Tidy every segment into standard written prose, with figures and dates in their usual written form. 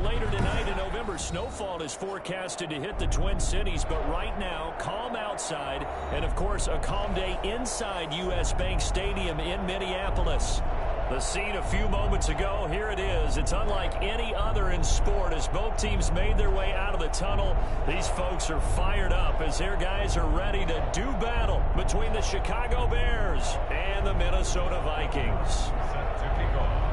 later tonight, a November snowfall is forecasted to hit the Twin Cities, but right now, calm outside, and of course, a calm day inside U.S. Bank Stadium in Minneapolis. The scene a few moments ago, here it is. It's unlike any other in sport as both teams made their way out of the tunnel. These folks are fired up as their guys are ready to do battle between the Chicago Bears and the Minnesota Vikings. Set to kick off.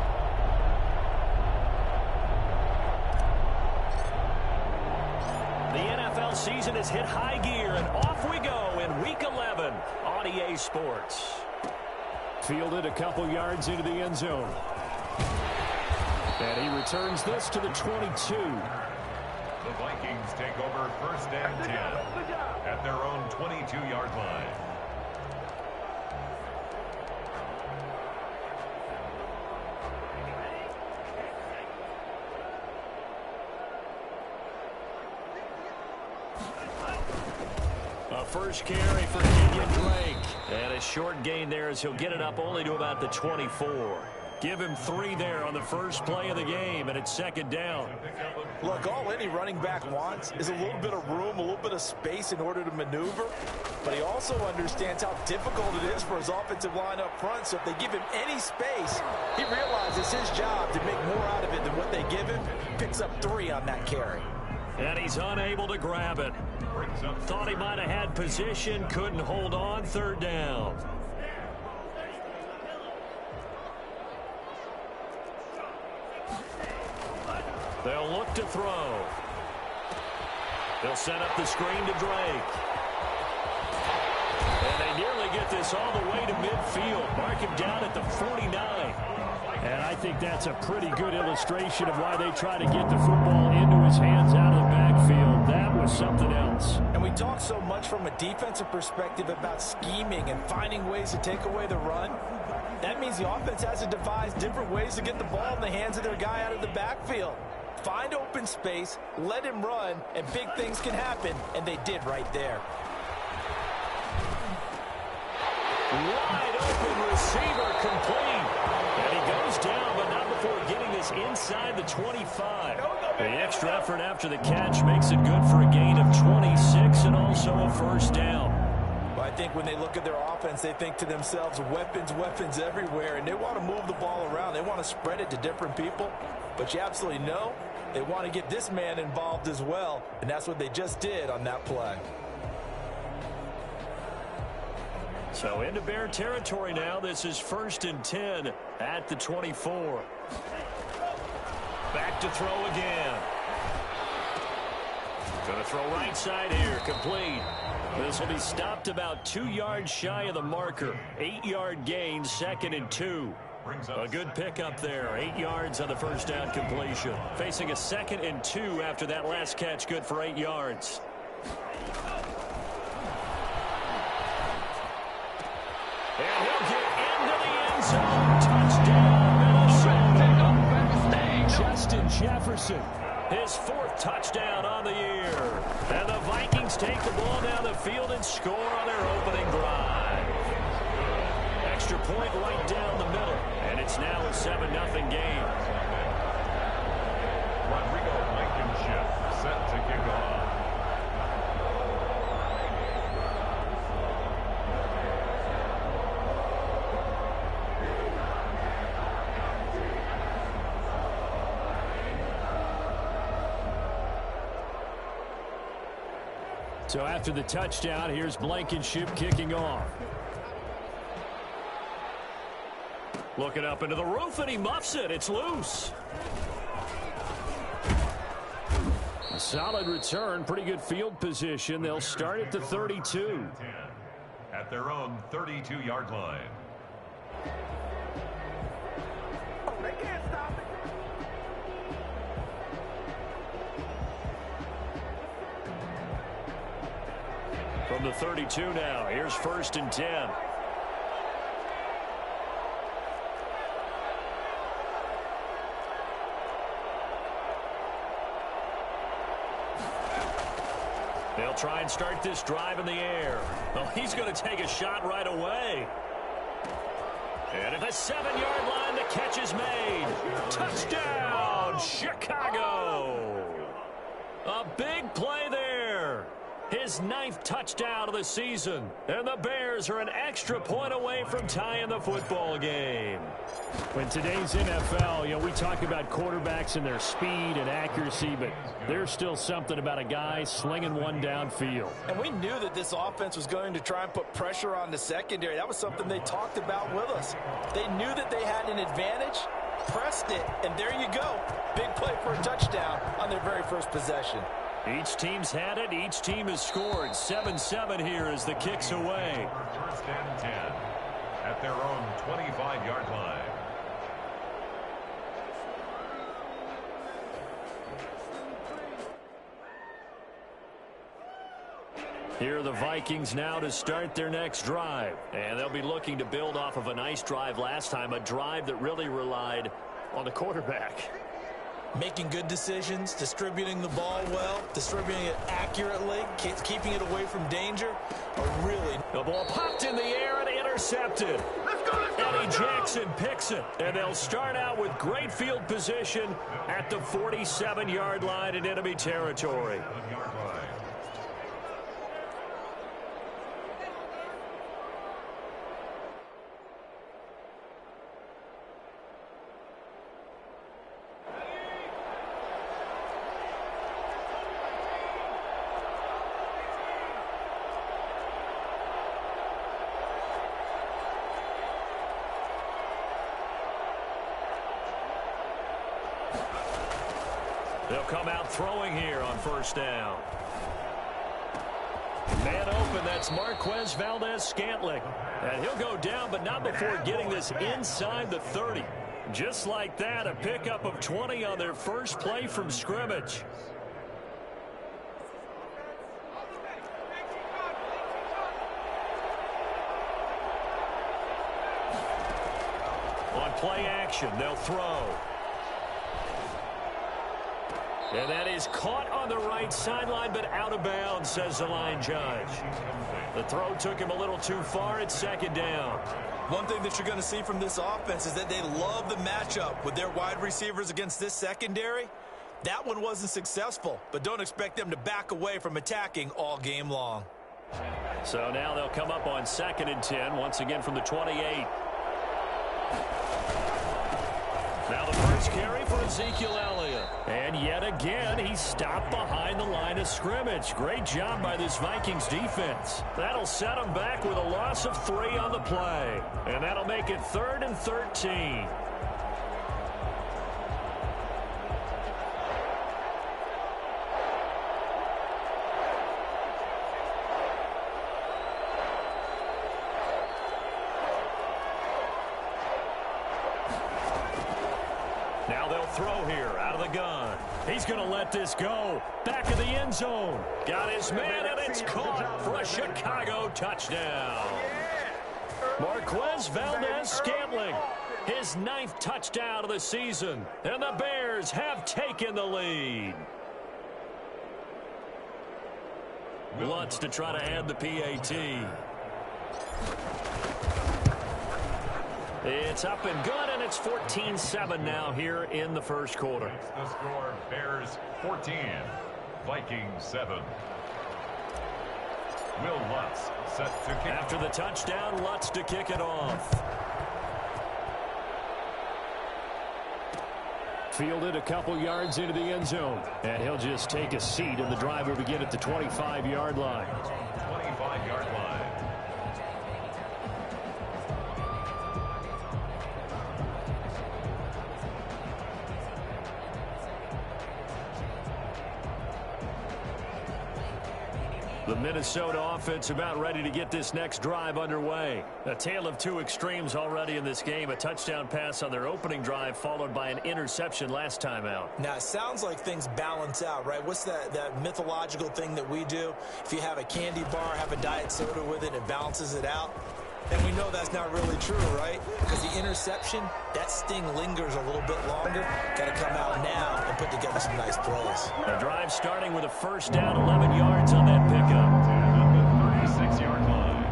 The NFL season has hit high gear, and off we go in Week 11 on EA Sports. Fielded a couple yards into the end zone. And he returns this to the 22. The Vikings take over 1st and 10 at their own 22-yard line. A first carry for Kenyon Drake. And a short gain there as he'll get it up only to about the 24. Give him 3 there on the first play of the game, and it's 2nd down. Look, all any running back wants is a little bit of room, a little bit of space in order to maneuver. But he also understands how difficult it is for his offensive line up front. So if they give him any space, he realizes his job to make more out of it than what they give him. Picks up 3 on that carry. And he's unable to grab it. Thought he might have had position, couldn't hold on, 3rd down. They'll look to throw. They'll set up the screen to Drake. And they nearly get this all the way to midfield. Mark him down at the 49. And I think that's a pretty good illustration of why they try to get the football into his hands out of the backfield. That was something else. And we talk so much from a defensive perspective about scheming and finding ways to take away the run. That means the offense has to devise different ways to get the ball in the hands of their guy out of the backfield. Find open space, let him run, and big things can happen, and they did right there. Wide open receiver complete. And he goes down, but not before getting this inside the 25. The extra effort after the catch makes it good for a gain of 26 and also a 1st down. Well, I think when they look at their offense, they think to themselves, weapons, weapons everywhere, and they want to move the ball around. They want to spread it to different people. But you absolutely know they want to get this man involved as well, and that's what they just did on that play. So into Bear territory now. This is 1st and 10 at the 24. Back to throw again. Going to throw right side here. Complete. This will be stopped about 2 yards shy of the marker. 8-yard gain, 2nd and 2. A good pickup there. 8 yards on the 1st down completion. Facing a 2nd and 2 after that last catch. Good for 8 yards. And he'll get into the end zone. Touchdown, Minnesota. Justin Jefferson, his 4th touchdown on the year. And the Vikings take the ball down the field and score on their opening drive. Extra point right down the middle. And it's now a 7-0 game. Rodrigo Blankenship set to kick off. So after the touchdown, here's Blankenship kicking off. Looking up into the roof, and he muffs it. It's loose. A solid return, pretty good field position. They'll start at the 32. At their own 32-yard line. They can't stop it. From the 32 now, here's 1st and 10. They'll try and start this drive in the air. Well, he's going to take a shot right away. And at the 7-yard line, the catch is made. Touchdown, Chicago! A big play there. His 9th touchdown of the season. And the Bears are an extra point away from tying the football game. In today's NFL, we talk about quarterbacks and their speed and accuracy, but there's still something about a guy slinging one downfield. And we knew that this offense was going to try and put pressure on the secondary. That was something they talked about with us. They knew that they had an advantage, pressed it, and there you go. Big play for a touchdown on their very first possession. Each team's had it. Each team has scored. 7-7 here as the kick's away. First and 10 at their own 25-yard line. Here are the Vikings now to start their next drive. And they'll be looking to build off of a nice drive last time, a drive that really relied on the quarterback. Making good decisions, distributing the ball well, distributing it accurately, keeping it away from danger. The ball popped in the air and intercepted. Eddie Jackson picks it. And they'll start out with great field position at the 47-yard line in enemy territory. They'll come out throwing here on first down. Man open, that's Marquez Valdez-Scantling. And he'll go down, but not before getting this inside the 30. Just like that, a pickup of 20 on their first play from scrimmage. On play action, they'll throw. And that is caught on the right sideline, but out of bounds, says the line judge. The throw took him a little too far. It's second down. One thing that you're going to see from this offense is that they love the matchup with their wide receivers against this secondary. That one wasn't successful, but don't expect them to back away from attacking all game long. So now they'll come up on 2nd and 10, once again from the 28. Now the first carry for Ezekiel Elliott. And yet again, he's stopped behind the line of scrimmage. Great job by this Vikings defense. That'll set him back with a loss of 3 on the play. And that'll make it 3rd and 13. Now they'll throw here out of the gun. He's going to let this go. Back of the end zone. Got his man, and it's caught for a Chicago touchdown. Marquez Valdez-Scantling, his 9th touchdown of the season. And the Bears have taken the lead. Lutz to try to add the PAT. It's up and good, and it's 14-7 now here in the first quarter. The score, Bears 14, Vikings 7. Will Lutz set to kick. After the touchdown, Lutz to kick it off. Fielded a couple yards into the end zone, and he'll just take a seat, and the drive will begin at the 25-yard line. 25-yard line. The Minnesota offense about ready to get this next drive underway. A tale of two extremes already in this game. A touchdown pass on their opening drive followed by an interception last time out. Now, it sounds like things balance out, right? What's that mythological thing that we do? If you have a candy bar, have a diet soda with it, it balances it out. And we know that's not really true, right? Because the interception, that sting lingers a little bit longer. Got to come out now and put together some nice plays. The drive starting with a first down, 11 yards on that pickup. At the 36-yard line.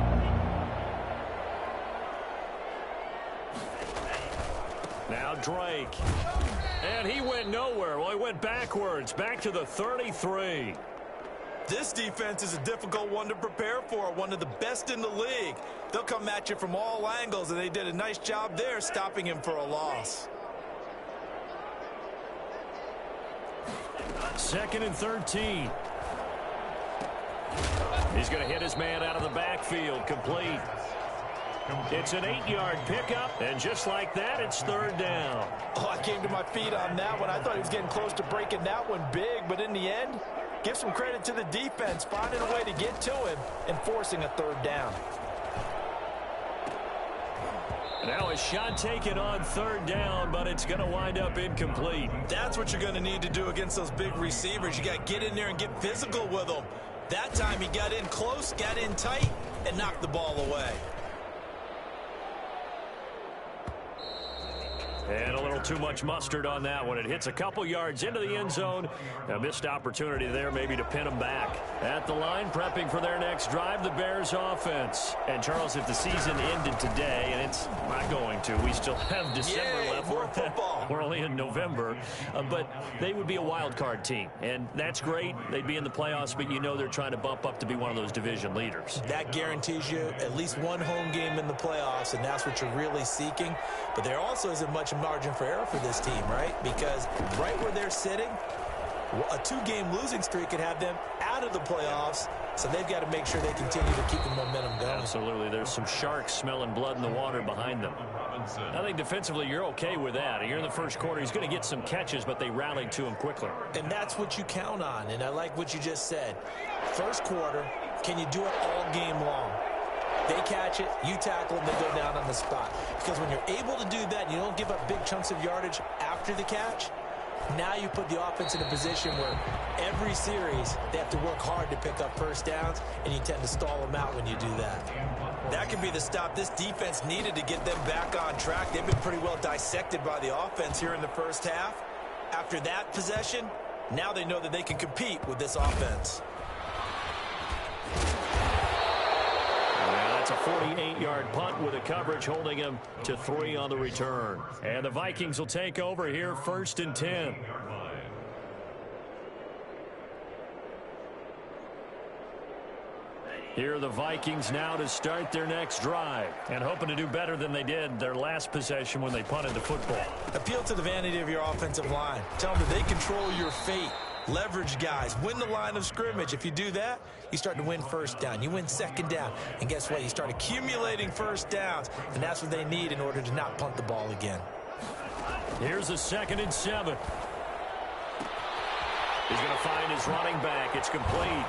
Now Drake. And he went nowhere. Well, he went backwards, back to the 33. This defense is a difficult one to prepare for, one of the best in the league. They'll come at you from all angles, and they did a nice job there stopping him for a loss. 2nd and 13. He's going to hit his man out of the backfield, complete. It's an 8-yard pickup, and just like that, it's 3rd down. Oh, I came to my feet on that one. I thought he was getting close to breaking that one big, but in the end, give some credit to the defense, finding a way to get to him and forcing a 3rd down. Now a shot taken on 3rd down, but it's going to wind up incomplete. That's what you're going to need to do against those big receivers. You got to get in there and get physical with them. That time he got in close, got in tight, and knocked the ball away. And a little too much mustard on that one. It hits a couple yards into the end zone. A missed opportunity there maybe to pin them back. At the line, prepping for their next drive, the Bears offense. And, Charles, if the season ended today, and it's not going to, we still have December left. More football. We're only in November. But they would be a wild card team. And that's great. They'd be in the playoffs, but you know they're trying to bump up to be one of those division leaders. That guarantees you at least one home game in the playoffs, and that's what you're really seeking. But there also isn't much margin for error for this team, right? Because right where they're sitting, a 2-game losing streak could have them out of the playoffs, so they've got to make sure they continue to keep the momentum going. Absolutely. There's some sharks smelling blood in the water behind them. I think defensively you're okay with that. You're in the first quarter. He's going to get some catches, but they rallied to him quickly. And that's what you count on, and I like what you just said. First quarter, can you do it all game long? They catch it, you tackle them, they go down on the spot. Because when you're able to do that, and you don't give up big chunks of yardage after the catch, now you put the offense in a position where every series they have to work hard to pick up first downs, and you tend to stall them out when you do that. That could be the stop this defense needed to get them back on track. They've been pretty well dissected by the offense here in the first half. After that possession, now they know that they can compete with this offense. It's a 48-yard punt with a coverage holding him to 3 on the return. And the Vikings will take over here 1st and 10. Here are the Vikings now to start their next drive and hoping to do better than they did their last possession when they punted the football. Appeal to the vanity of your offensive line. Tell them that they control your fate. Leverage guys. Win the line of scrimmage. If you do that, you start to win first down. You win 2nd down. And guess what? You start accumulating first downs. And that's what they need in order to not punt the ball again. Here's a 2nd and 7. He's going to find his running back. It's complete.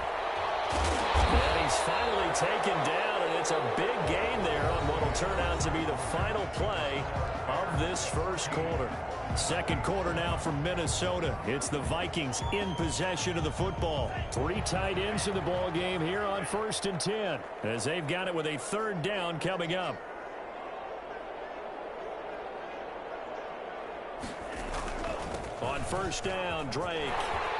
And he's finally taken down, and it's a big gain there on what will turn out to be the final play of this first quarter. 2nd quarter now from Minnesota. It's the Vikings in possession of the football. 3 tight ends in the ball game here on 1st and 10 as they've got it with a 3rd down coming up. On 1st down, Drake.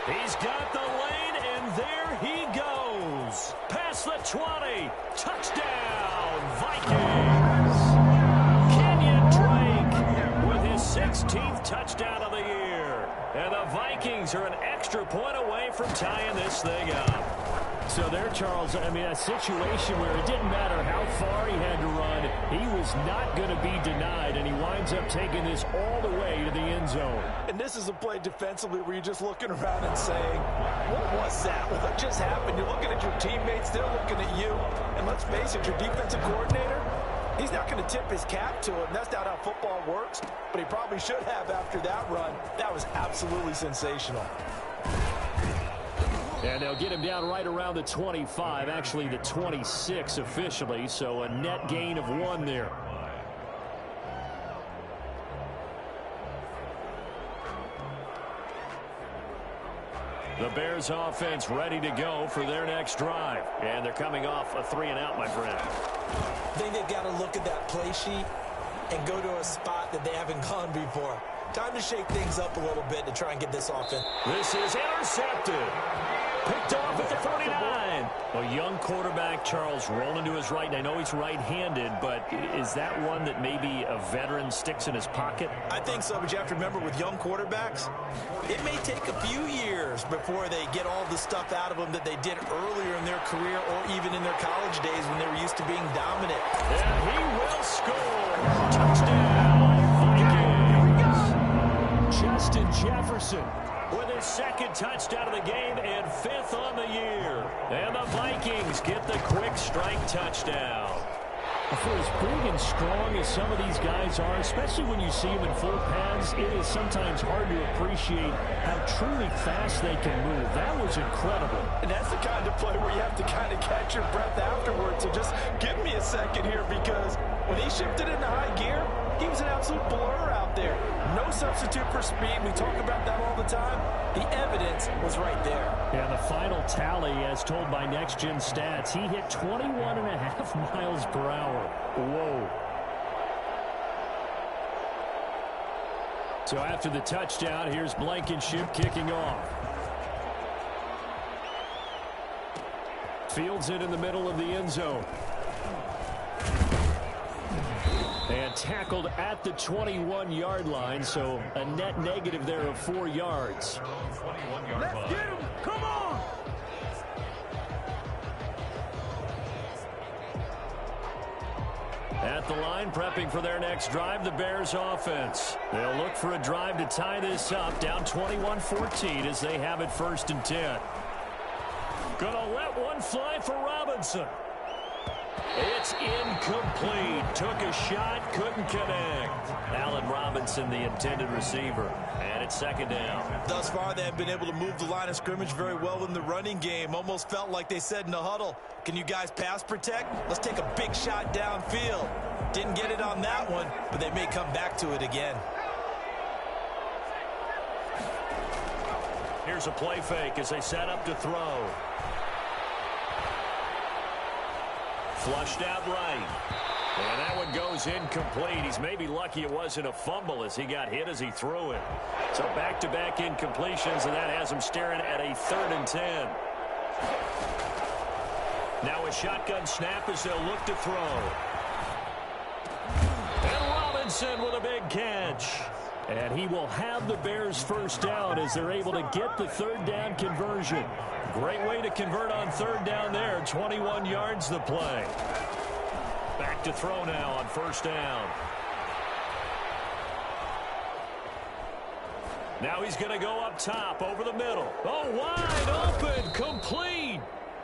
He's got the lane, and there he goes. Past the 20. Touchdown, Vikings. Kenyon Drake with his 16th touchdown of the year. And the Vikings are an extra point away from tying this thing up. So there, Charles, I mean, a situation where it didn't matter how far he had to run, he was not going to be denied, and he winds up taking this all the way to the end zone. And this is a play defensively where you're just looking around and saying, what was that? What just happened? You're looking at your teammates, they're looking at you. And let's face it, your defensive coordinator, he's not going to tip his cap to him. That's not how football works, but he probably should have after that run. That was absolutely sensational. And they'll get him down right around the 25, actually the 26 officially, so a net gain of 1 there. The Bears offense ready to go for their next drive. And they're coming off a 3-and-out, my friend. I think they've got to look at that play sheet and go to a spot that they haven't gone before. Time to shake things up a little bit to try and get this offense. This is intercepted. Picked off at the 49. A young quarterback, Charles, rolling to his right. And I know he's right-handed, but is that one that maybe a veteran sticks in his pocket? I think so, but you have to remember with young quarterbacks, it may take a few years before they get all the stuff out of them that they did earlier in their career or even in their college days when they were used to being dominant. And he will score. Touchdown, Vikings. Justin Jefferson with his second touchdown of the game and 5th on the year. And the Vikings get the quick strike touchdown. For as big and strong as some of these guys are, especially when you see them in full pads, it is sometimes hard to appreciate how truly fast they can move. That was incredible. And that's the kind of play where you have to kind of catch your breath afterwards. So just give me a second here, because when he shifted into high gear, he was an absolute blur out there. No substitute for speed. We talk about that all the time. The evidence was right there. And the final tally, as told by Next Gen Stats, he hit 21.5 miles per hour. Whoa. So after the touchdown, here's Blankenship kicking off. Fields it in the middle of the end zone. And tackled at the 21-yard line, so a net negative there of 4 yards. 21-yard line. Let's get him! Come on! At the line, prepping for their next drive, the Bears offense. They'll look for a drive to tie this up, down 21-14 as they have it 1st and 10. Gonna let one fly for Robinson. It's incomplete. Took a shot, couldn't connect. Allen Robinson, the intended receiver. And it's 2nd down. Thus far, they have been able to move the line of scrimmage very well in the running game. Almost felt like they said in the huddle, can you guys pass protect? Let's take a big shot downfield. Didn't get it on that one, but they may come back to it again. Here's a play fake as they set up to throw. Flushed out right. And that one goes incomplete. He's maybe lucky it wasn't a fumble as he got hit as he threw it. So back-to-back incompletions, and that has him staring at a 3rd and 10. Now a shotgun snap as they'll look to throw. And Robinson with a big catch. And he will have the Bears' 1st down as they're able to get the 3rd down conversion. Great way to convert on 3rd down there. 21 yards the play. Back to throw now on 1st down. Now he's going to go up top over the middle. Oh, wide open, complete.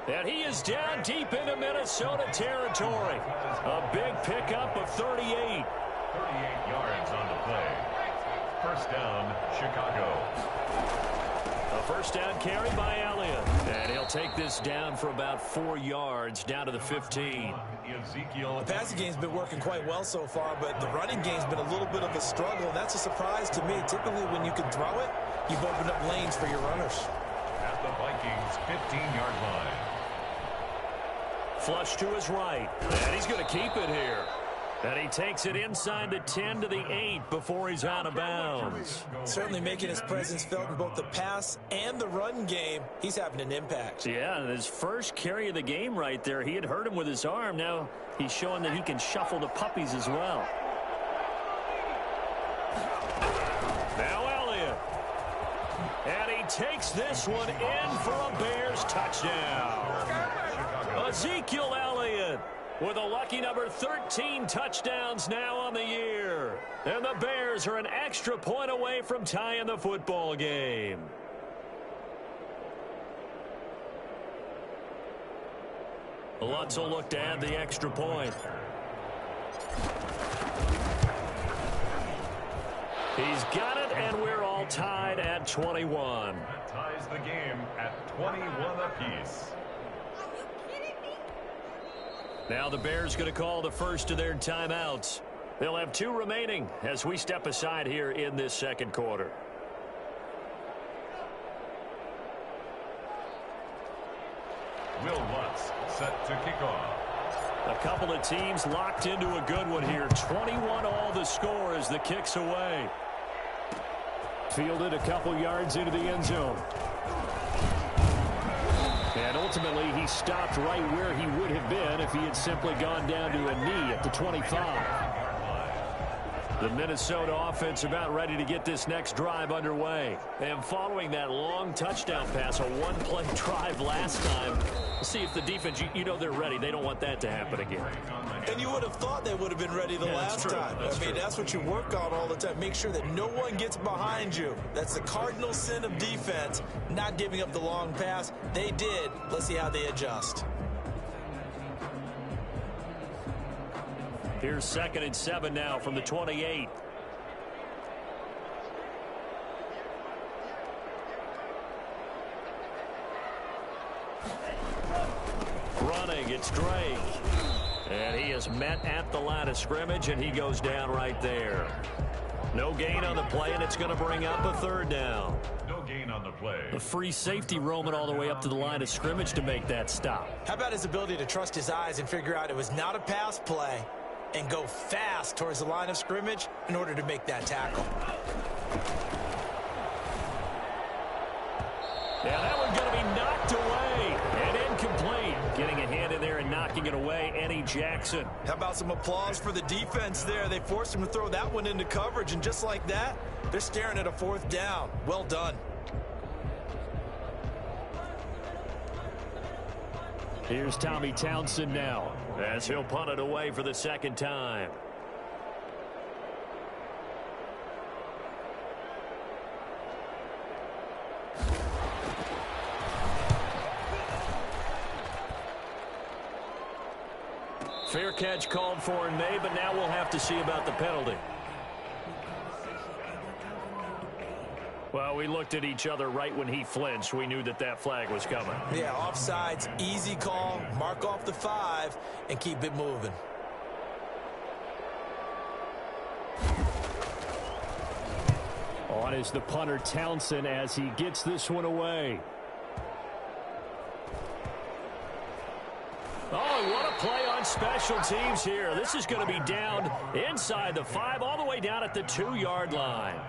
And he is down deep into Minnesota territory. A big pickup of 38. 38 yards on the play. 1st down, Chicago. A 1st down carry by Elliott. And he'll take this down for about 4 yards, down to the 15. The passing game's been working quite well so far, but the running game's been a little bit of a struggle, and that's a surprise to me. Typically, when you can throw it, you've opened up lanes for your runners. At the Vikings' 15-yard line. Flush to his right. And he's going to keep it here. And he takes it inside the 10 to the 8 before he's out of bounds. Certainly making his presence felt in both the pass and the run game. He's having an impact. Yeah, and his first carry of the game right there, he had hurt him with his arm. Now he's showing that he can shuffle the puppies as well. Now Elliott. And he takes this one in for a Bears touchdown. Ezekiel Elliott with a lucky number 13 touchdowns now on the year. And the Bears are an extra point away from tying the football game. Lutz will look to add the extra point. He's got it, and we're all tied at 21. That ties the game at 21 apiece. Now the Bears going to call the first of their timeouts. They'll have 2 remaining as we step aside here in this 2nd quarter. Will Lutz set to kick off. A couple of teams locked into a good one here. 21 all the score as the kick's away. Fielded a couple yards into the end zone. And ultimately, he stopped right where he would have been if he had simply gone down to a knee at the 25. The Minnesota offense about ready to get this next drive underway. And following that long touchdown pass, a one-play drive last time, we'll see if the defense, you know they're ready. They don't want that to happen again. And you would have thought they would have been ready the last time. That's what you work on all the time. Make sure that no one gets behind you. That's the cardinal sin of defense, not giving up the long pass. They did. Let's see how they adjust. Here's 2nd and 7 now from the 28. Running, it's Drake. And he is met at the line of scrimmage, and he goes down right there. No gain on the play, and it's going to bring up a 3rd down. No gain on the play. A free safety roaming all the way up to the line of scrimmage to make that stop. How about his ability to trust his eyes and figure out it was not a pass play and go fast towards the line of scrimmage in order to make that tackle. Yeah, that one's going to be knocked away and incomplete. Getting a hand in there and knocking it away, Eddie Jackson. How about some applause for the defense there? They forced him to throw that one into coverage, and just like that, they're staring at a 4th down. Well done. Here's Tommy Townsend now, as he'll punt it away for the 2nd time. Fair catch called for and made, but now we'll have to see about the penalty. Well, we looked at each other right when he flinched. We knew that that flag was coming. Yeah, offsides, easy call, mark off the 5, and keep it moving. On is the punter Townsend as he gets this one away. Oh, what a play on special teams here. This is going to be down inside the 5, all the way down at the 2-yard line.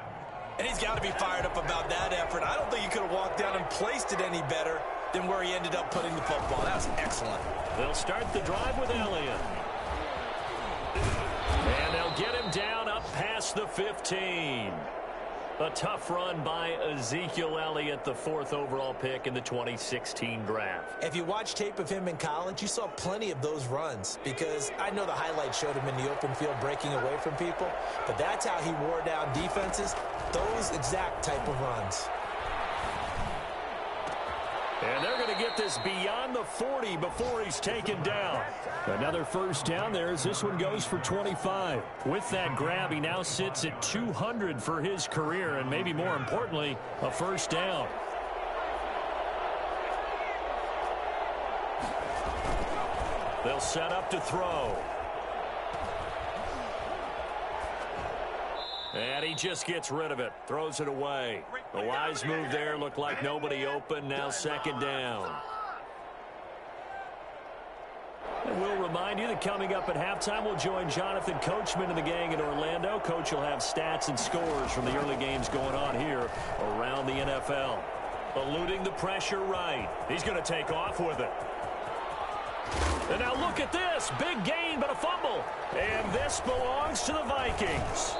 And he's got to be fired up about that effort. I don't think he could have walked down and placed it any better than where he ended up putting the football. That was excellent. They'll start the drive with Elliott. And they'll get him down up past the 15. A tough run by Ezekiel Elliott, the 4th overall pick in the 2016 draft. If you watch tape of him in college, you saw plenty of those runs, because I know the highlights showed him in the open field breaking away from people, but that's how he wore down defenses, those exact type of runs. And they're going to get this beyond the 40 before he's taken down. Another 1st down there as this one goes for 25. With that grab, he now sits at 200 for his career, and maybe more importantly, a 1st down. They'll set up to throw. And he just gets rid of it. Throws it away. A wise move there. Looked like nobody open. Now 2nd down. And we'll remind you that coming up at halftime, we'll join Jonathan Coachman and the gang in Orlando. Coach will have stats and scores from the early games going on here around the NFL. Eluding the pressure right. He's going to take off with it. And now look at this. Big gain, but a fumble. And this belongs to the Vikings.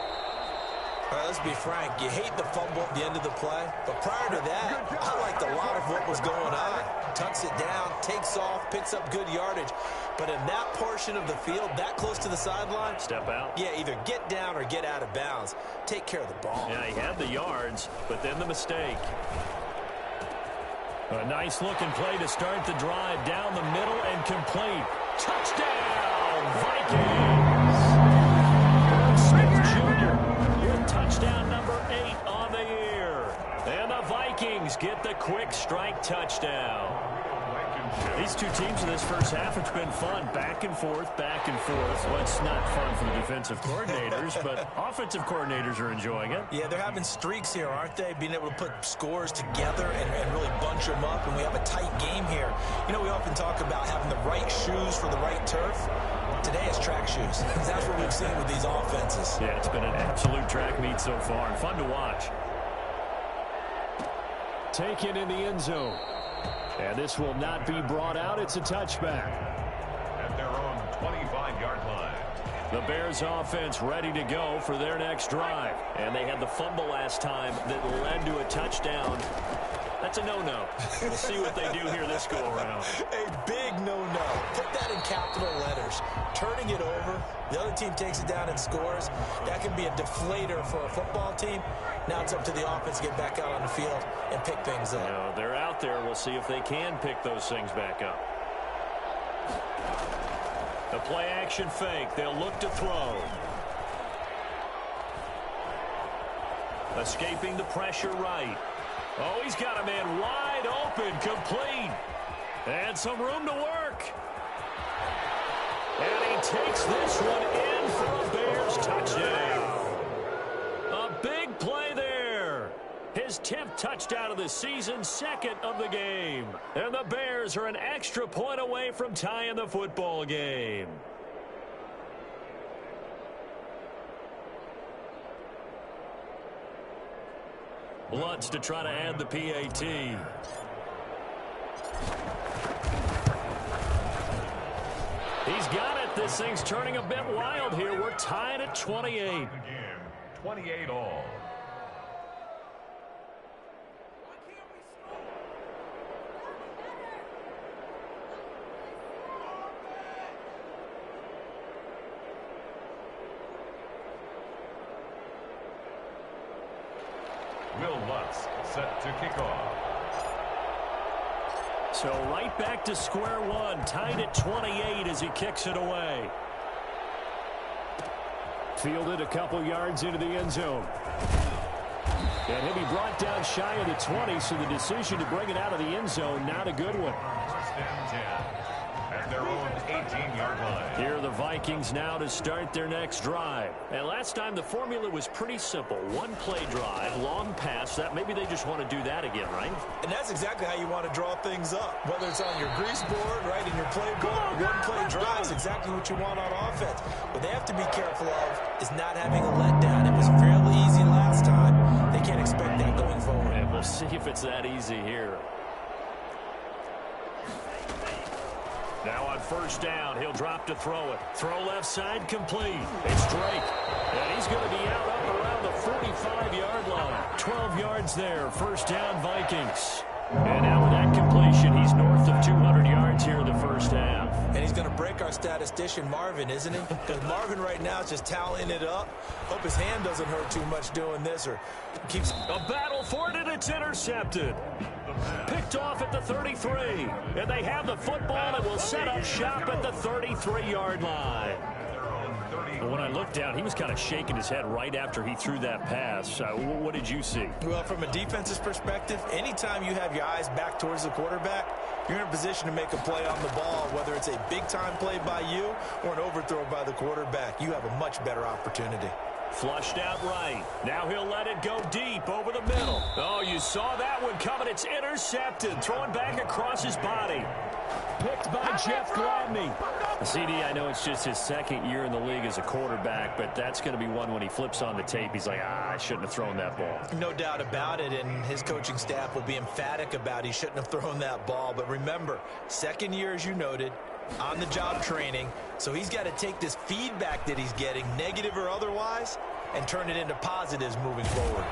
All right, let's be frank. You hate the fumble at the end of the play, but prior to that, I liked a lot of what was going on. Tucks it down, takes off, picks up good yardage. But in that portion of the field, that close to the sideline, step out. Yeah, either get down or get out of bounds. Take care of the ball. Yeah, he had the yards, but then the mistake. A nice looking play to start the drive down the middle and complete. Touchdown, Vikings! Touchdown number 8 on the year. And the Vikings get the quick strike touchdown. These two teams in this first half, it's been fun. Back and forth, back and forth. Well, it's not fun for the defensive coordinators, but offensive coordinators are enjoying it. Yeah, they're having streaks here, aren't they? Being able to put scores together and really bunch them up, and we have a tight game here. You know, we often talk about having the right shoes for the right turf. Today is track shoes. That's what we've seen with these offenses. Yeah, it's been an absolute track meet so far, and fun to watch. taken in the end zone. And this will not be brought out. It's a touchback. At their own 25-yard line. The Bears offense ready to go for their next drive. And they had the fumble last time that led to a touchdown. That's a no-no. We'll see what they do here this go-around. A big no-no. Put that in capital letters. Turning it over, the other team takes it down and scores. That can be a deflator for a football team. Now it's up to the offense to get back out on the field and pick things up. You know, they're out there. We'll see if they can pick those things back up. The play-action fake. They'll look to throw. Escaping the pressure right. Oh, he's got a man wide open, complete. And some room to work. And he takes this one in for a Bears touchdown. A big play there. His 10th touchdown of the season, second of the game. And the Bears are an extra point away from tying the football game. Lutz to try to add the PAT. He's got it. This thing's turning a bit wild here. We're tied at 28. 28 all. Will Lutz set to kick off. So right back to square one, tied at 28 as he kicks it away. Fielded a couple yards into the end zone. And he'll be brought down shy of the 20, so the decision to bring it out of the end zone, not a good one. First and 10. At their own 18-yard line. Here are the Vikings now to start their next drive. And last time the formula was pretty simple. One play drive, long pass. That maybe they just want to do that again, right? And that's exactly how you want to draw things up. Whether it's on your grease board, right, in your playbook, one play drive is exactly what you want on offense. What they have to be careful of is not having a letdown. It was fairly easy last time. They can't expect that going forward. And we'll see if it's that easy here. Now on first down, he'll drop to throw it. Throw left side, complete. It's Drake. And he's going to be out up around the 45-yard line. 12 yards there. First down, Vikings. And now with that completion, he's north of 200 yards here in the first half. And he's going to break our statistician, Marvin, isn't he? Because Marvin right now is just tallying it up. Hope his hand doesn't hurt too much doing this or keeps... A battle for it, and it's intercepted. Picked off at the 33. And they have the football and will set up shop at the 33-yard line. But when I looked down, he was kind of shaking his head right after he threw that pass. What did you see? Well, from a defense's perspective, anytime you have your eyes back towards the quarterback, you're in a position to make a play on the ball, whether it's a big-time play by you or an overthrow by the quarterback. You have a much better opportunity. Flushed out right. Now he'll let it go deep over the middle. Oh, you saw that one coming. It's intercepted. Throwing back across his body. Picked by Jeff Gladney. CD, I know it's just his second year in the league as a quarterback, but that's going to be one when he flips on the tape. He's like, I shouldn't have thrown that ball. No doubt about it, and his coaching staff will be emphatic about he shouldn't have thrown that ball. But remember, second year, as you noted, on-the-job training, so he's got to take this feedback that he's getting, negative or otherwise, and turn it into positives moving forward.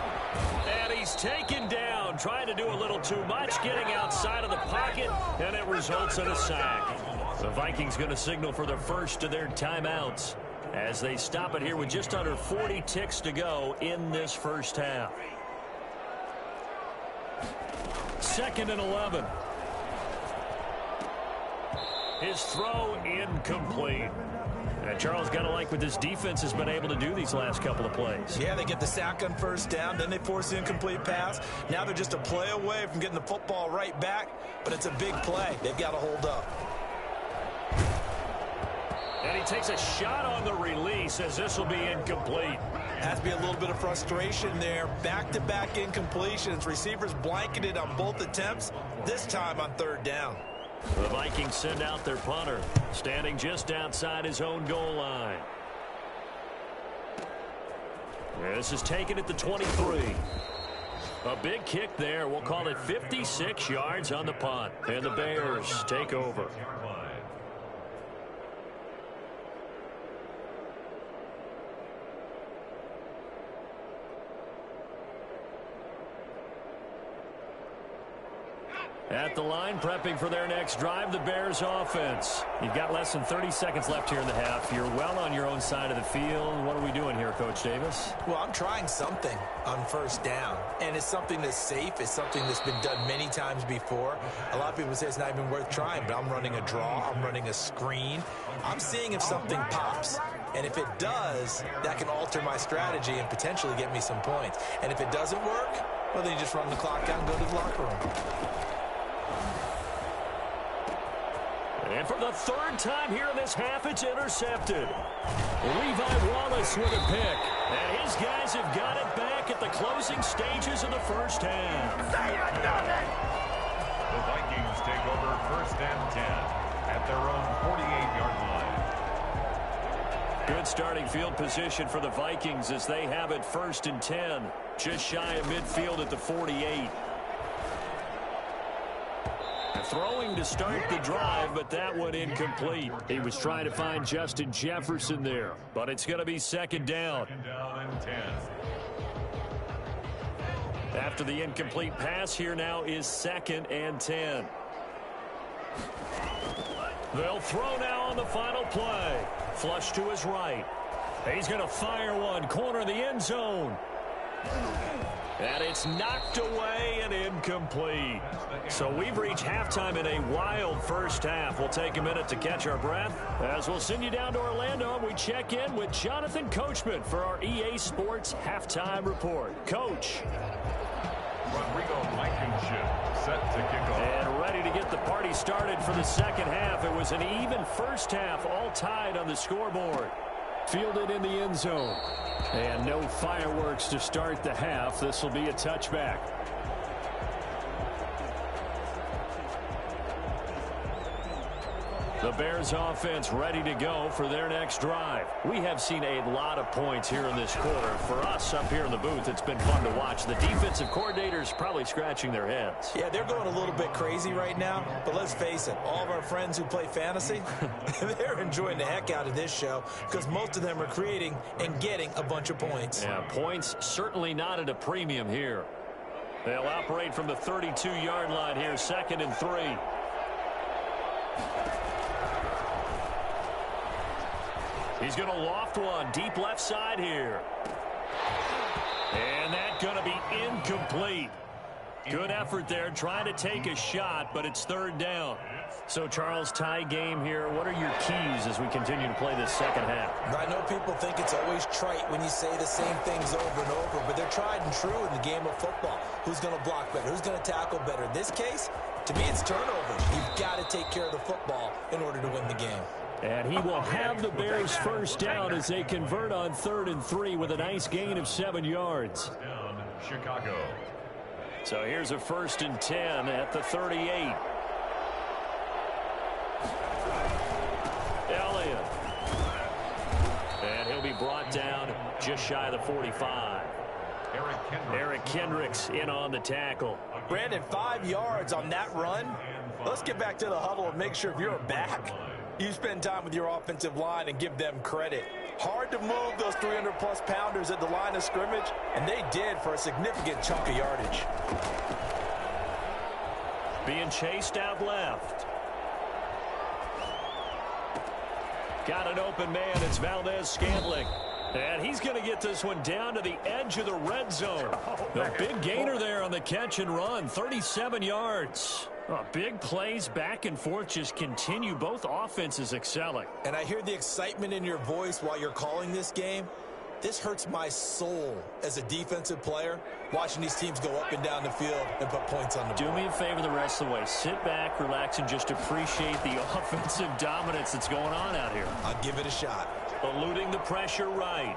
And he's taken down, trying to do a little too much, getting outside of the pocket, and it results in a sack. The Vikings going to signal for the first of their timeouts as they stop it here with just under 40 ticks to go in this first half. 2nd and 11. His throw incomplete. And Charles, got to like what this defense has been able to do these last couple of plays. Yeah, they get the sack on first down, then they force the incomplete pass. Now they're just a play away from getting the football right back, but it's a big play. They've got to hold up. And he takes a shot on the release as this will be incomplete. Has to be a little bit of frustration there. Back-to-back incompletions. Receivers blanketed on both attempts, this time on third down. The Vikings send out their punter, standing just outside his own goal line. This is taken at the 23. A big kick there. We'll call it 56 yards on the punt. And the Bears take over. At the line, prepping for their next drive, the Bears offense. You've got less than 30 seconds left here in the half. You're well on your own side of the field. What are we doing here, Coach Davis? Well, I'm trying something on first down, and it's something that's safe. It's something that's been done many times before. A lot of people say it's not even worth trying, but I'm running a draw. I'm running a screen. I'm seeing if something pops, and if it does, that can alter my strategy and potentially get me some points. And if it doesn't work, well, then you just run the clock out and go to the locker room. And for the third time here in this half, it's intercepted. Levi Wallace with a pick. And his guys have got it back at the closing stages of the first half. The Vikings take over first and 10 at their own 48-yard line. Good starting field position for the Vikings as they have it first and 10. Just shy of midfield at the 48. Throwing to start the drive, but that one incomplete. He was trying to find Justin Jefferson there, but it's going to be second down. Second down and 10. After the incomplete pass, here now is second and 10. They'll throw now on the final play. Flush to his right. He's going to fire one, corner of the end zone. And it's knocked away and incomplete. So we've reached halftime in a wild first half. We'll take a minute to catch our breath as we'll send you down to Orlando and we check in with Jonathan Coachman for our EA Sports Halftime Report. Coach. Rodrigo Blankenship set to kick off. And ready to get the party started for the second half. It was an even first half, all tied on the scoreboard. Fielded in the end zone. And no fireworks to start the half. This will be a touchback. The Bears offense ready to go for their next drive. We have seen a lot of points here in this quarter. For us up here in the booth, it's been fun to watch. The defensive coordinators probably scratching their heads. Yeah, they're going a little bit crazy right now, but let's face it, all of our friends who play fantasy, they're enjoying the heck out of this show because most of them are creating and getting a bunch of points. Yeah, points certainly not at a premium here. They'll operate from the 32-yard line here, second and 3. He's going to loft one deep left side here. And that's going to be incomplete. Good effort there trying to take a shot, but it's third down. So, Charles, tie game here. What are your keys as we continue to play this second half? I know people think it's always trite when you say the same things over and over, but they're tried and true in the game of football. Who's going to block better? Who's going to tackle better? In this case, to me, it's turnovers. You've got to take care of the football in order to win the game. And he will have the Bears first down as they convert on 3rd and 3 with a nice gain of 7 yards. Down, Chicago. So here's a 1st and 10 at the 38. Elliott. And he'll be brought down just shy of the 45. Eric Kendricks in on the tackle. Brandon, 5 yards on that run. Let's get back to the huddle and make sure if you're back, you spend time with your offensive line and give them credit. Hard to move those 300-plus pounders at the line of scrimmage, and they did for a significant chunk of yardage. Being chased out left. Got an open man. It's Valdez-Scantling. And he's going to get this one down to the edge of the red zone. The big gainer there on the catch and run, 37 yards. Big plays back and forth just continue. Both offenses excelling. And I hear the excitement in your voice while you're calling this game. This hurts my soul as a defensive player, watching these teams go up and down the field and put points on the board. Do me a favor the rest of the way. Sit back, relax, and just appreciate the offensive dominance that's going on out here. I'll give it a shot. Eluding the pressure right.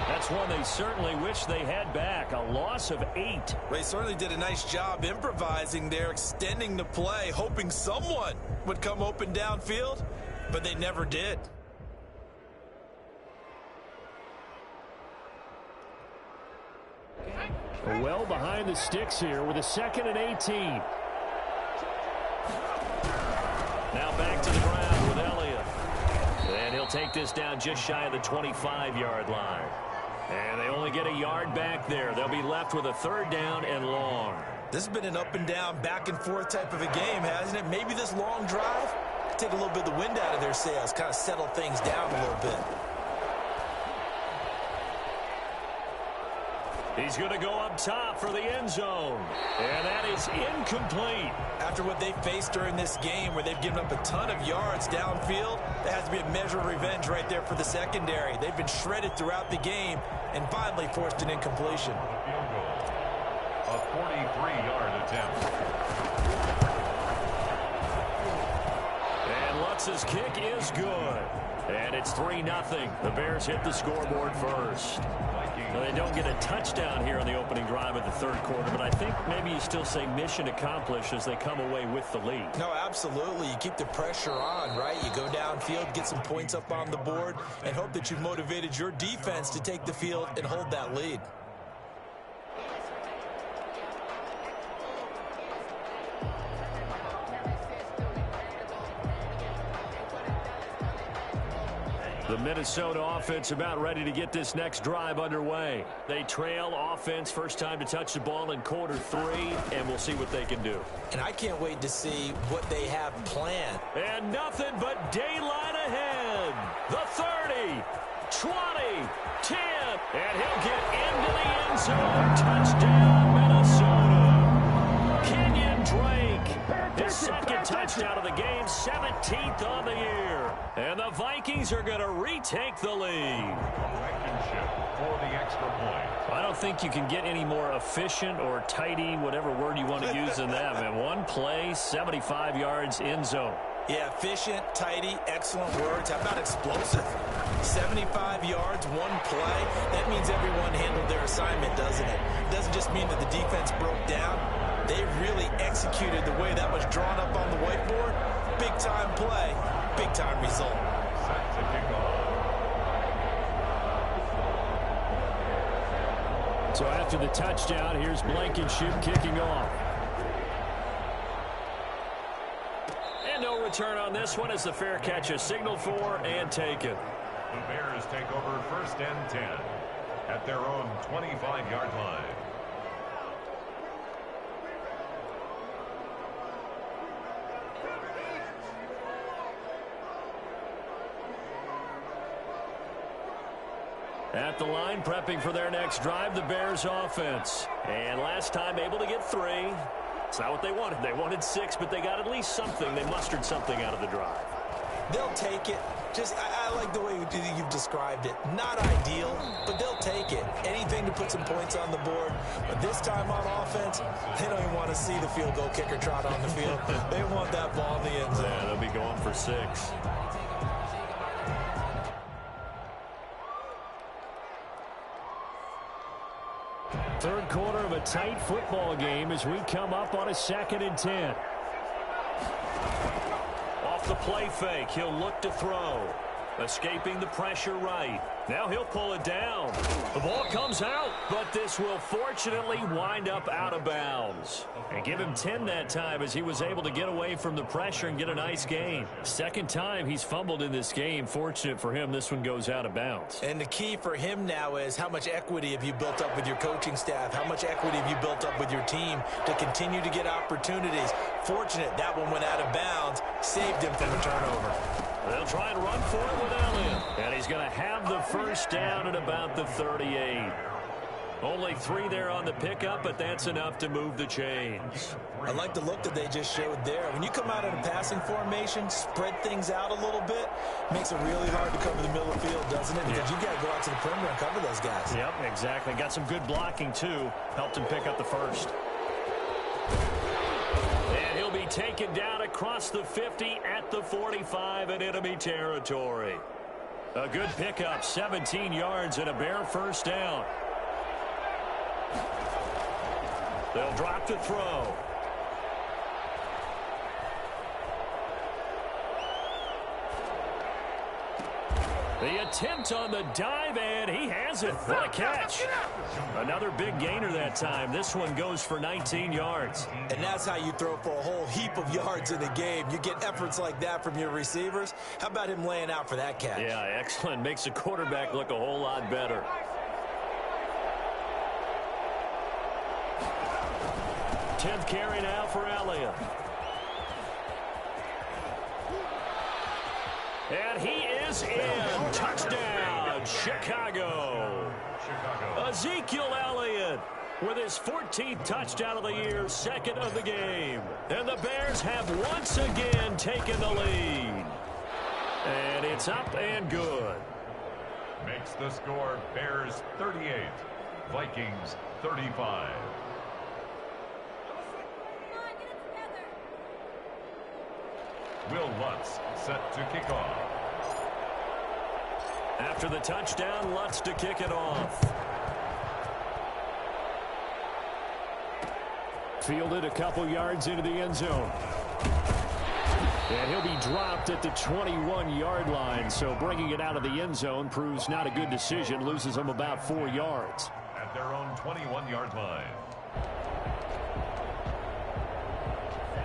That's one they certainly wish they had back. A loss of 8. They certainly did a nice job improvising there, extending the play, hoping someone would come open downfield, but they never did. Well behind the sticks here with a 2nd and 18. Now back to the ground with Elliott. And he'll take this down just shy of the 25-yard line. And they only get a yard back there. They'll be left with a 3rd down and long. This has been an up and down, back and forth type of a game, hasn't it? Maybe this long drive could take a little bit of the wind out of their sails, kind of settle things down a little bit. He's going to go up top for the end zone. And that is incomplete. After what they faced during this game where they've given up a ton of yards downfield, there has to be a measure of revenge right there for the secondary. They've been shredded throughout the game and finally forced an incompletion. A 43-yard attempt. And Lutz's kick is good. And it's 3-0. The Bears hit the scoreboard first. Now, they don't get a touchdown here on the opening drive of the 3rd quarter, but I think maybe you still say mission accomplished as they come away with the lead. No, absolutely. You keep the pressure on, right? You go downfield, get some points up on the board, and hope that you've motivated your defense to take the field and hold that lead. The Minnesota offense about ready to get this next drive underway. They trail offense, first time to touch the ball in quarter 3, and we'll see what they can do. And I can't wait to see what they have planned. And nothing but daylight ahead. The 30, 20, 10, and he'll get into the end zone. Touchdown, Minnesota. Kenyon Drake, his 2nd touchdown of the game, 17th on the year. And the Vikings are going to retake the lead. For the extra point. I don't think you can get any more efficient or tidy, whatever word you want to use in that. Man, one play, 75 yards, end zone. Yeah, efficient, tidy, excellent words. How about explosive? 75 yards, one play. That means everyone handled their assignment, doesn't it? It doesn't just mean that the defense broke down. They really executed the way that was drawn up on the whiteboard. Big-time play, big-time result. Set to kick off. So after the touchdown, here's Blankenship kicking off. And no return on this one as the fair catch is signaled for and taken. The Bears take over 1st and 10 at their own 25-yard line. At the line, prepping for their next drive, the Bears offense. And last time able to get 3. It's not what they wanted. They wanted 6, but they got at least something. They mustered something out of the drive. They'll take it. I like the way you've described it. Not ideal, but they'll take it. Anything to put some points on the board. But this time on offense, they don't even want to see the field goal kicker trot on the field. They want that ball in the end zone. Yeah, they'll be going for 6. Third quarter of a tight football game as we come up on a 2nd and 10. Off the play fake, he'll look to throw. Escaping the pressure right. Now he'll pull it down. The ball comes out, but this will fortunately wind up out of bounds. And give him 10 that time as he was able to get away from the pressure and get a nice gain. 2nd time he's fumbled in this game. Fortunate for him, this one goes out of bounds. And the key for him now is how much equity have you built up with your coaching staff? How much equity have you built up with your team to continue to get opportunities? Fortunate that one went out of bounds, saved him from a turnover. They'll try and run for it with Elliott. And he's going to have the first down at about the 38. Only 3 there on the pickup, but that's enough to move the chains. I like the look that they just showed there. When you come out in a passing formation, spread things out a little bit, makes it really hard to cover the middle of the field, doesn't it? Because you got to go out to the perimeter and cover those guys. Yep, exactly. Got some good blocking, too. Helped him pick up the first. And he'll be taken down across the 50 at the 45 in enemy territory. A good pickup, 17 yards and a Bear first down. They'll drop to throw. The attempt on the dive, and he has it. What a catch. Another big gainer that time. This one goes for 19 yards. And that's how you throw for a whole heap of yards in the game. You get efforts like that from your receivers. How about him laying out for that catch? Yeah, excellent. Makes the quarterback look a whole lot better. Tenth carry now for Elliott. And he is in. Touchdown, Chicago. Ezekiel Elliott with his 14th touchdown of the year, second of the game. And the Bears have once again taken the lead. And it's up and good. Makes the score Bears 38, Vikings 35. Will Lutz set to kick off. After the touchdown, Lutz to kick it off. Fielded a couple yards into the end zone. And he'll be dropped at the 21-yard line, so bringing it out of the end zone proves not a good decision. Loses him about 4 yards. At their own 21-yard line.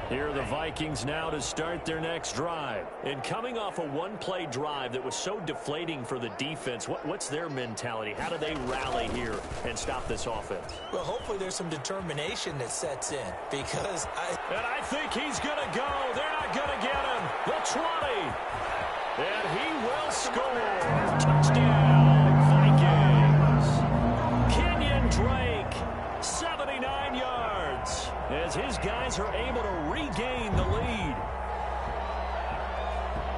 Here are the Vikings now to start their next drive. And coming off a one-play drive that was so deflating for the defense, what's their mentality? How do they rally here and stop this offense? Well, hopefully there's some determination that sets in because I think he's going to go. They're not going to get him. The 20. And he will score. Touchdown, Vikings. Kenyon Drake, 79 yards. As his guys are able to regain the lead.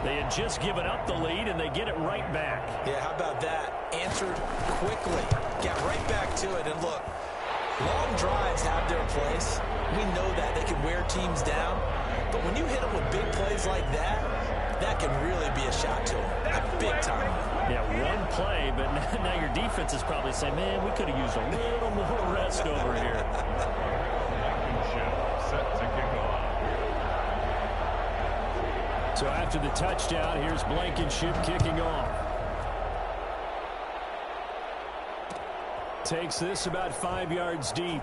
They had just given up the lead, and they get it right back. Yeah, how about that? Answered quickly. Got right back to it. And look, long drives have their place. We know that. They can wear teams down. But when you hit them with big plays like that, that can really be a shot to them. A big time. Yeah, one play, but now your defense is probably saying, man, we could have used a little more rest over here. Set to kick off. So after the touchdown, here's Blankenship kicking off. Takes this about 5 yards deep.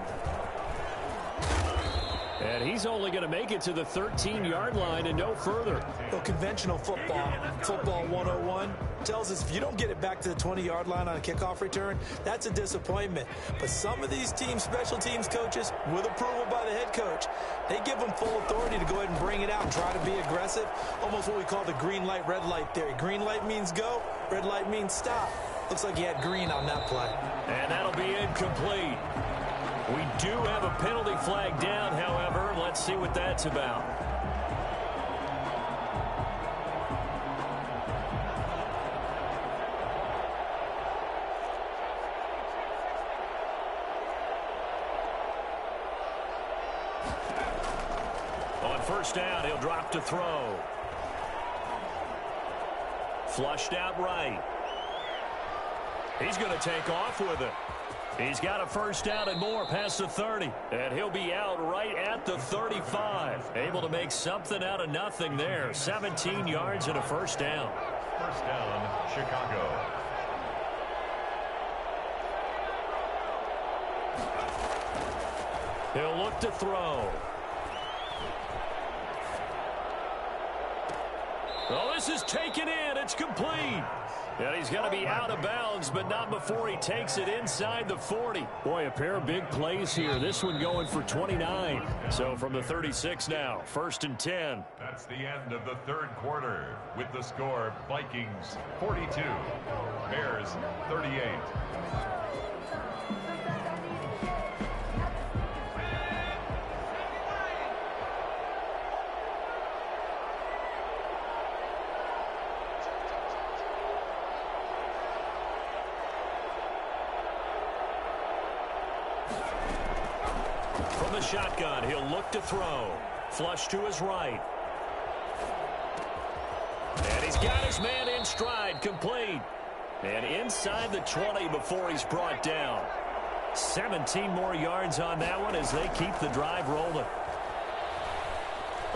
And he's only going to make it to the 13-yard line and no further. Well, conventional football 101, tells us if you don't get it back to the 20-yard line on a kickoff return, that's a disappointment. But some of these teams, special teams coaches, with approval by the head coach, they give them full authority to go ahead and bring it out and try to be aggressive. Almost what we call the green light, red light theory. Green light means go, red light means stop. Looks like he had green on that play. And that'll be incomplete. We do have a penalty flag down, however. Let's see what that's about. On first down, he'll drop to throw. Flushed out right. He's going to take off with it. He's got a first down and more past the 30. And he'll be out right at the 35. Able to make something out of nothing there. 17 yards and a first down. First down, Chicago. He'll look to throw. Oh, this is taken in. It's complete. And he's going to be out of bounds, but not before he takes it inside the 40. Boy, a pair of big plays here. This one going for 29. So from the 36 now, 1st and 10. That's the end of the third quarter with the score Vikings 42, Bears 38. From the shotgun, he'll look to throw. Flush to his right. And he's got his man in stride, complete. And inside the 20 before he's brought down. 17 more yards on that one as they keep the drive rolling.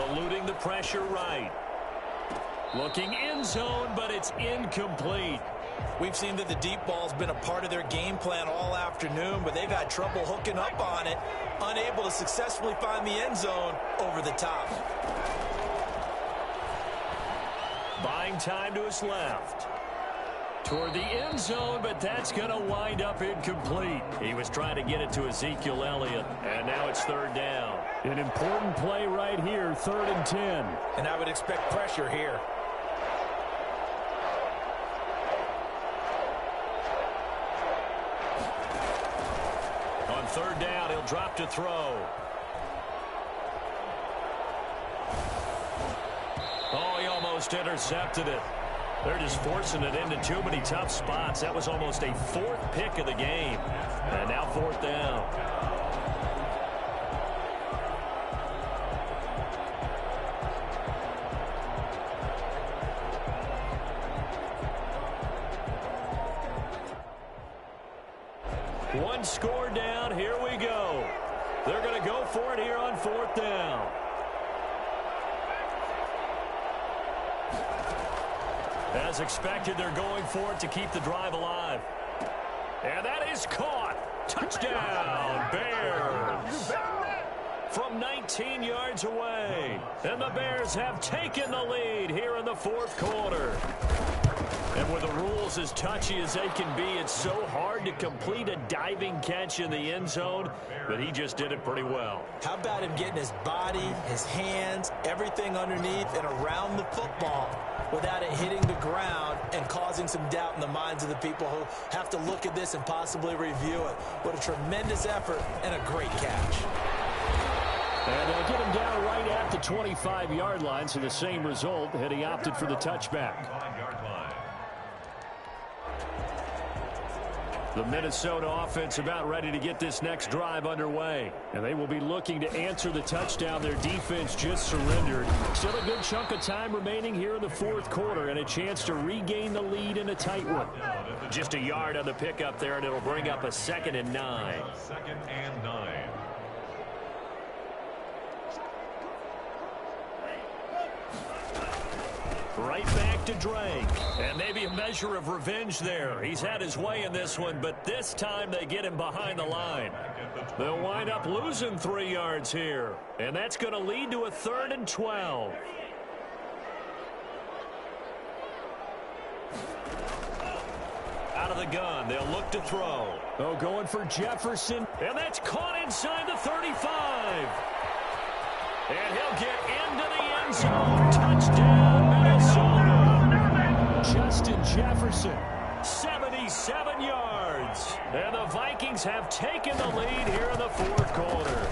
Eluding the pressure right. Looking end zone, but it's incomplete. We've seen that the deep ball's been a part of their game plan all afternoon, but they've had trouble hooking up on it, unable to successfully find the end zone over the top. Buying time to his left. Toward the end zone, but that's going to wind up incomplete. He was trying to get it to Ezekiel Elliott, and now it's third down. An important play right here, 3rd and 10. And I would expect pressure here. On third down, he'll drop to throw. Oh, he almost intercepted it. They're just forcing it into too many tough spots. That was almost a 4th pick of the game. And now 4th down. One score down. Here we go. They're going to go for it here on 4th down. As expected, they're going for it to keep the drive alive. And that is caught. Touchdown, Bears. From 19 yards away. And the Bears have taken the lead here in the 4th quarter. And with the rules as touchy as they can be, it's so hard to complete a diving catch in the end zone, but he just did it pretty well. How about him getting his body, his hands, everything underneath and around the football without it hitting the ground and causing some doubt in the minds of the people who have to look at this and possibly review it. What a tremendous effort and a great catch. And they'll get him down right at the 25-yard line, so the same result had he opted for the touchback. The Minnesota offense about ready to get this next drive underway. And they will be looking to answer the touchdown their defense just surrendered. Still a good chunk of time remaining here in the 4th quarter and a chance to regain the lead in a tight one. Just a yard on the pickup there, and it'll bring up a 2nd and 9. 2nd and 9. Right back to Drake. And maybe a measure of revenge there. He's had his way in this one, but this time they get him behind the line. They'll wind up losing 3 yards here. And that's going to lead to a 3rd and 12. Out of the gun, they'll look to throw. Oh, going for Jefferson. And that's caught inside the 35. And he'll get into the end zone. Touchdown, Minnesota. Justin Jefferson. 77 yards. And the Vikings have taken the lead here in the 4th quarter.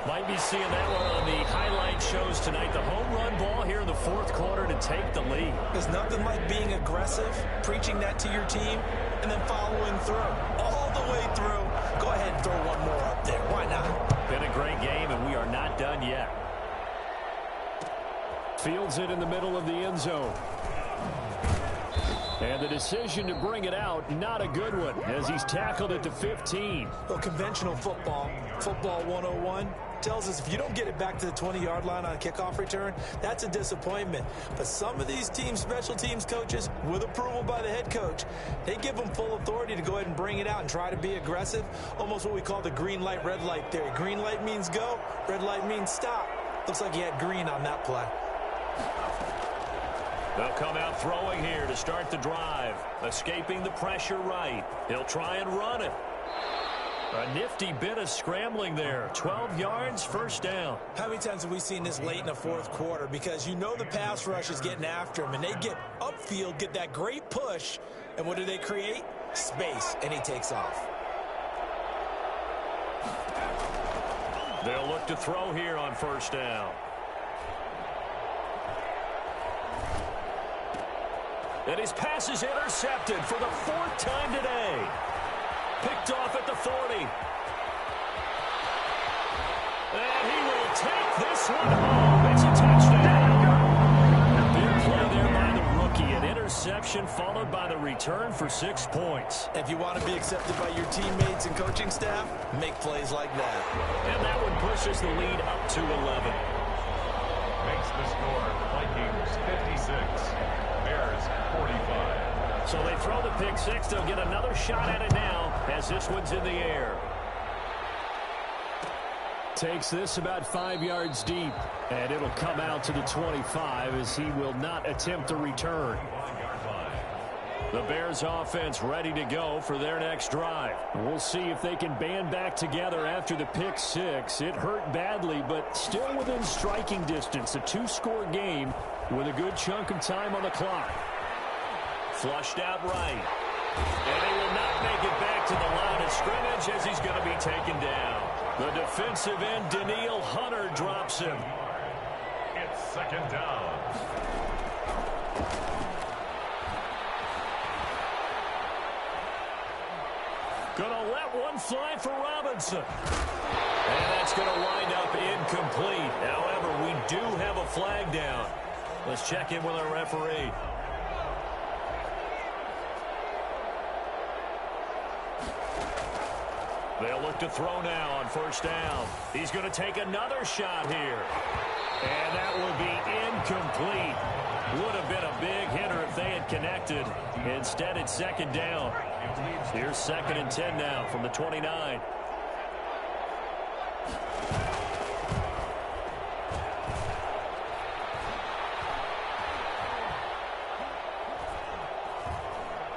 Might be seeing that one on the highlight shows tonight. The home run ball here in the 4th quarter to take the lead. There's nothing like being aggressive, preaching that to your team, and then following through. All the way through. Go ahead and throw one more up there. Why not? Been a great game, and we are not done yet. Fields it in the middle of the end zone. And the decision to bring it out, not a good one, as he's tackled at the 15. Well, conventional football 101, tells us if you don't get it back to the 20-yard line on a kickoff return, that's a disappointment. But some of these teams, special teams coaches, with approval by the head coach, they give them full authority to go ahead and bring it out and try to be aggressive, almost what we call the green light, red light theory. Green light means go, red light means stop. Looks like he had green on that play. They'll come out throwing here to start the drive. Escaping the pressure right. He'll try and run it. A nifty bit of scrambling there. 12 yards, 1st down. How many times have we seen this late in the 4th quarter? Because you know the pass rush is getting after him, and they get upfield, get that great push, and what do they create? Space, and he takes off. They'll look to throw here on 1st down. And his pass is intercepted for the 4th time today. Picked off at the 40. And he will take this one home. It's a touchdown. Big play there by the rookie. An interception followed by the return for 6 points. If you want to be accepted by your teammates and coaching staff, make plays like that. And that one pushes the lead up to 11. Makes the score. The Vikings Vikings 56, Bears 45. So they throw the pick six. They'll get another shot at it now as this one's in the air. Takes this about 5 yards deep, and it'll come out to the 25 as he will not attempt to return. The Bears offense ready to go for their next drive. We'll see if they can band back together after the pick six. It hurt badly, but still within striking distance. A two-score game with a good chunk of time on the clock. Flushed out right. And he will not make it back to the line of scrimmage as he's going to be taken down. The defensive end, Daniil Hunter, drops him. It's second down. Gonna let one fly for Robinson. And that's going to wind up incomplete. However, we do have a flag down. Let's check in with our referee. They'll look to throw now on first down. He's going to take another shot here. And that will be incomplete. Would have been a big hitter if they had connected. Instead, it's second down. Here's 2nd and 10 now from the 29.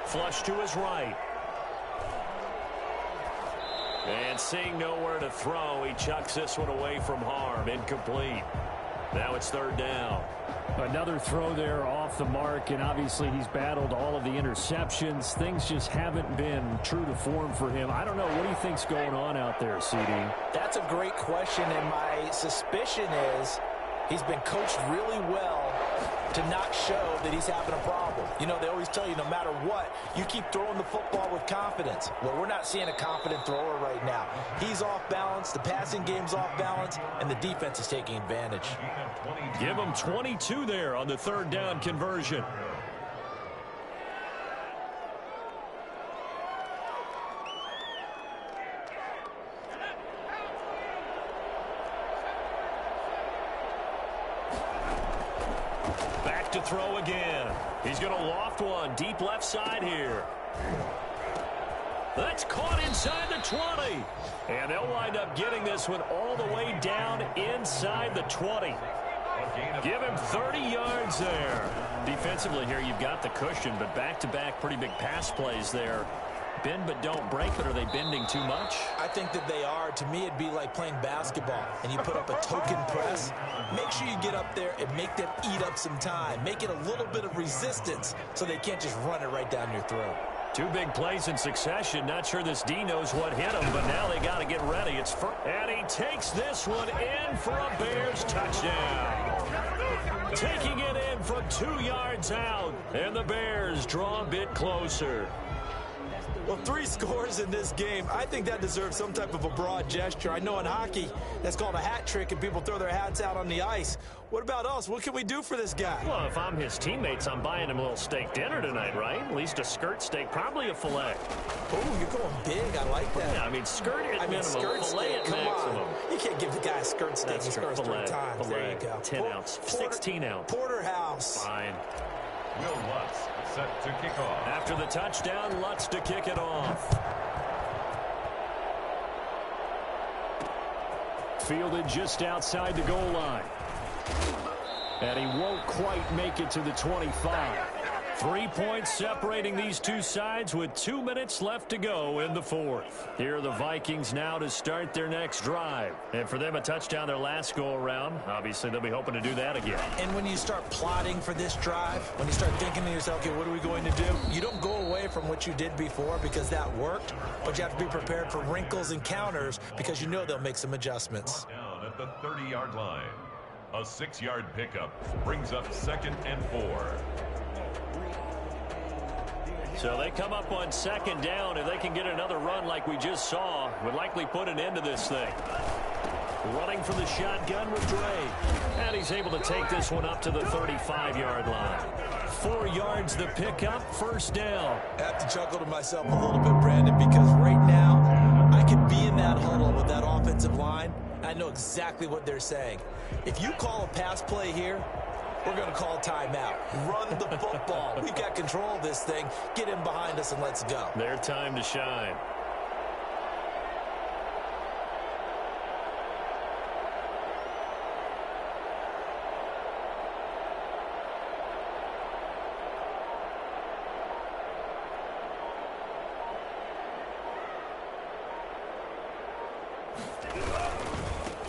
Flush to his right. And seeing nowhere to throw, he chucks this one away from harm. Incomplete. Now it's 3rd down. Another throw there off the mark, and obviously he's battled all of the interceptions. Things just haven't been true to form for him. I don't know. What do you think's going on out there, CD? That's a great question, and my suspicion is he's been coached really well to not show that he's having a problem. You know, they always tell you no matter what, you keep throwing the football with confidence. Well, we're not seeing a confident thrower right now. He's off balance, the passing game's off balance, and the defense is taking advantage. Give him 22 there on the 3rd down conversion. Back to throw again. He's going to loft one deep left side here. That's caught inside the 20. And they'll wind up getting this one all the way down inside the 20. Give him 30 yards there. Defensively here, you've got the cushion, but back-to-back pretty big pass plays there. Bend but don't break, but are they bending too much? I think that they are. To me, it'd be like playing basketball, and you put up a token press. Make sure you get up there and make them eat up some time. Make it a little bit of resistance so they can't just run it right down your throat. 2 big plays in succession. Not sure this D knows what hit him, but now they got to get ready. It's and he takes this one in for a Bears touchdown. Taking it in from 2 yards out, and the Bears draw a bit closer. Well, 3 scores in this game. I think that deserves some type of a broad gesture. I know in hockey, that's called a hat trick, and people throw their hats out on the ice. What about us? What can we do for this guy? Well, if I'm his teammates, I'm buying him a little steak dinner tonight, right? At least a skirt steak, probably a filet. Oh, you're going big. I like that. Yeah, I mean, skirt at minimum, skirt filet steak. at Come maximum. on. You can't give the guy a skirt steak. He scores 3 times. There you go. 10 ounce, 16 ounce. Porterhouse. Fine. Will Lutz set to kick off. After the touchdown, Lutz to kick it off. Fielded just outside the goal line. And he won't quite make it to the 25. 3 points separating these two sides with 2 minutes left to go in the 4th. Here are the Vikings now to start their next drive. And for them, a touchdown their last go-around. Obviously, they'll be hoping to do that again. And when you start plotting for this drive, when you start thinking to yourself, okay, what are we going to do? You don't go away from what you did before because that worked, but you have to be prepared for wrinkles and counters because you know they'll make some adjustments. Down at the 30-yard line. A 6-yard pickup brings up 2nd and 4. So they come up on 2nd down. If they can get another run like we just saw, would likely put an end to this thing. Running from the shotgun with Dre. And he's able to take this one up to the 35-yard line. 4 yards the pickup, 1st down. I have to chuckle to myself a little bit, Brandon, because right now I could be in that huddle with that offensive line. I know exactly what they're saying. If you call a pass play here, We're going to call timeout. Run the football. We've got control of this thing. Get him behind us and let's go. Their time to shine.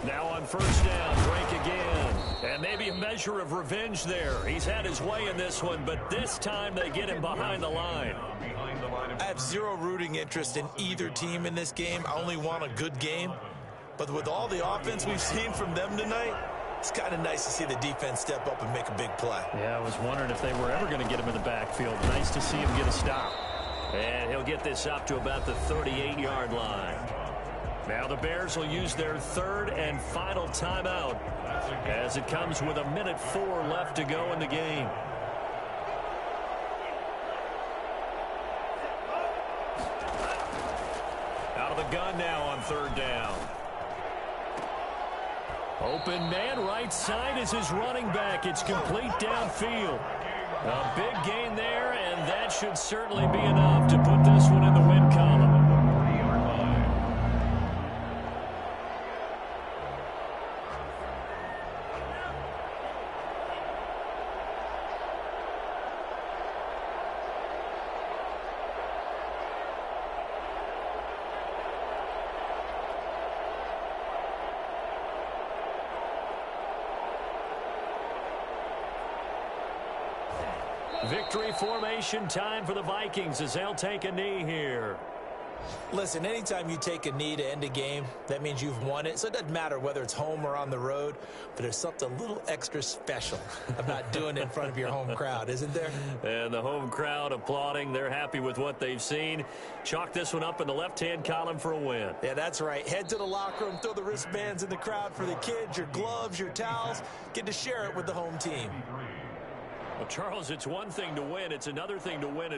Now on first down, break again. And maybe a measure of revenge there. He's had his way in this one, but this time they get him behind the line. I have zero rooting interest in either team in this game. I only want a good game. But with all the offense we've seen from them tonight, it's kind of nice to see the defense step up and make a big play. Yeah, I was wondering if they were ever going to get him in the backfield. Nice to see him get a stop. And he'll get this up to about the 38-yard line. Now the Bears will use their third and final timeout as it comes with 1:04 left to go in the game. Out of the gun now on third down. Open man, right side is his running back. It's complete downfield. A big gain there, and that should certainly be enough to put this one in the win column. Victory formation time for the Vikings as they'll take a knee here. Listen, anytime you take a knee to end a game, that means you've won it. So it doesn't matter whether it's home or on the road, but there's something a little extra special about doing it in front of your home crowd, isn't there? And the home crowd applauding. They're happy with what they've seen. Chalk this one up in the left-hand column for a win. Yeah, that's right. Head to the locker room, throw the wristbands in the crowd for the kids, your gloves, your towels. Get to share it with the home team. Well, Charles, it's one thing to win. It's another thing to win it.